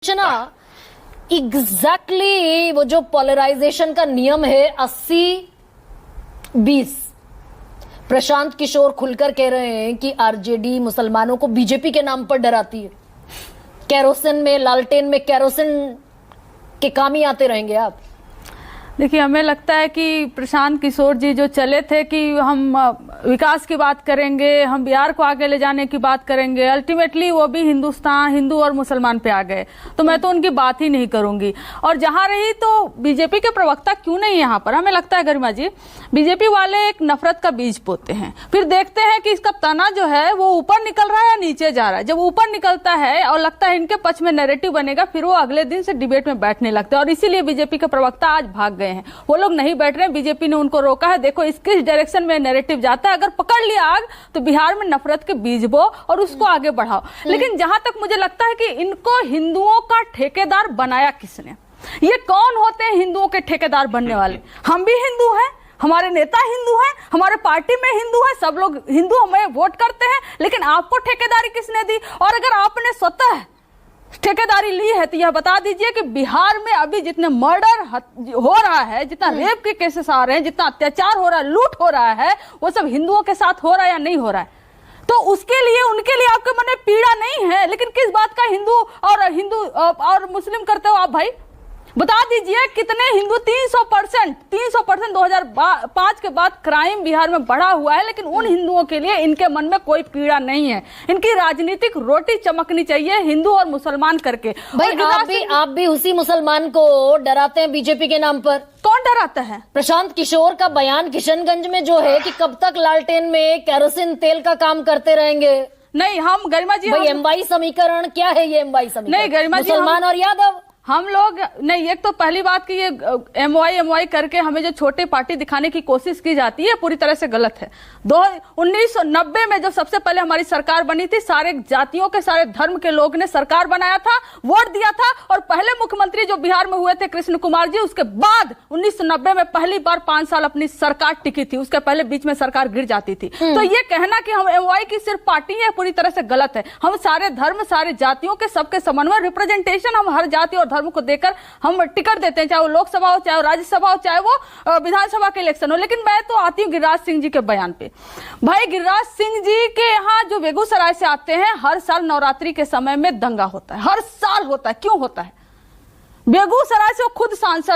चना एग्जैक्टली वो जो पोलराइजेशन का नियम है 80-20। प्रशांत किशोर खुलकर कह रहे हैं कि आरजेडी मुसलमानों को बीजेपी के नाम पर डराती है। कैरोसिन में, लालटेन में कैरोसिन के काम ही आते रहेंगे आप। देखिए, हमें लगता है कि प्रशांत किशोर जी जो चले थे कि हम विकास की बात करेंगे, हम बिहार को आगे ले जाने की बात करेंगे, अल्टीमेटली वो भी हिंदू और मुसलमान पे आ गए, तो मैं तो उनकी बात ही नहीं करूंगी। और जहां रही तो बीजेपी के प्रवक्ता क्यों नहीं यहाँ पर, हमें लगता है गरिमा जी बीजेपी वाले एक नफरत का बीज बोते हैं, फिर देखते हैं कि इसका तना जो है वो ऊपर निकल रहा है या नीचे जा रहा है। जब ऊपर निकलता है और लगता है इनके पक्ष में नैरेटिव बनेगा, फिर वो अगले दिन से डिबेट में बैठने लगते हैं। और इसीलिए बीजेपी के प्रवक्ता आज भाग गए हैं, वो लोग नहीं बैठ रहे हैं, बीजेपी ने उनको रोका है। देखो इस किस डायरेक्शन में नैरेटिव जाता है, अगर पकड़ लिया आग तो बिहार में नफरत के बीज बो और उसको आगे बढ़ाओ। लेकिन जहां तक मुझे लगता है कि इनको हिंदुओं का ठेकेदार बनाया किसने, ये कौन होते हैं हिंदुओं के ठेकेदार बनने वाले? हम भी हिंदू हैं, हमारे नेता हिंदू हैं, हमारे पार्टी में हिंदू है, सब लोग हिंदू हमें वोट करते हैं, लेकिन आपको ठेकेदारी किसने दी? और अगर आपने स्वतः ठेकेदारी ली है तो यह बता दीजिए कि बिहार में अभी जितने मर्डर हो रहा है, जितना रेप के केसेस आ रहे हैं, जितना अत्याचार हो रहा है, लूट हो रहा है, वो सब हिंदुओं के साथ हो रहा है या नहीं हो रहा है? तो उसके लिए उनके लिए आपके मन में पीड़ा नहीं है, लेकिन किस बात का हिंदू और मुस्लिम करते हो आप भाई? बता दीजिए कितने हिंदू 300% 2005 के बाद क्राइम बिहार में बढ़ा हुआ है, लेकिन उन हिंदुओं के लिए इनके मन में कोई पीड़ा नहीं है। इनकी राजनीतिक रोटी चमकनी चाहिए हिंदू और मुसलमान करके। भाई आप भी उसी मुसलमान को डराते हैं बीजेपी के नाम पर। कौन डराता है? प्रशांत किशोर का बयान किशनगंज में जो है कि कब तक लालटेन में केरोसिन तेल का काम करते रहेंगे। नहीं, हम गरिमा जी भाई एमवाई समीकरण क्या है? ये एमवाई समीकरण नहीं गरिमा जी, मुसलमान और यादव हम लोग नहीं। एक तो पहली बात कि ये एमवाई करके हमें जो छोटे पार्टी दिखाने की कोशिश की जाती है पूरी तरह से गलत है। 1990 में जब सबसे पहले हमारी सरकार बनी थी, सारे जातियों के, सारे धर्म के लोग ने सरकार बनाया था, वोट दिया था, और पहले मुख्यमंत्री जो बिहार में हुए थे कृष्ण कुमार जी, उसके बाद 1990 में पहली बार 5 साल अपनी सरकार टिकी थी। उसके पहले बीच में सरकार गिर जाती थी। तो ये कहना कि हम एमवाई की सिर्फ पार्टी है पूरी तरह से गलत है। हम सारे धर्म, सारे जातियों के, सबके समन्वय, रिप्रेजेंटेशन हम हर जाति और धर्म को देकर हम टिकट देते हैं, चाहे वो लोकसभा हो, चाहे वो राज्यसभा हो, चाहे वो विधानसभा के इलेक्शन हो। लेकिन मैं तो आती हूँ गिरिराज सिंह जी के बयान पे। भाई गिरिराज सिंह जी के यहाँ जो बेगूसराय से आते हैं, हर साल नवरात्रि के समय में दंगा होता है, हर साल होता है। क्यों होता है? बेगूसराय से वो खुद सांसद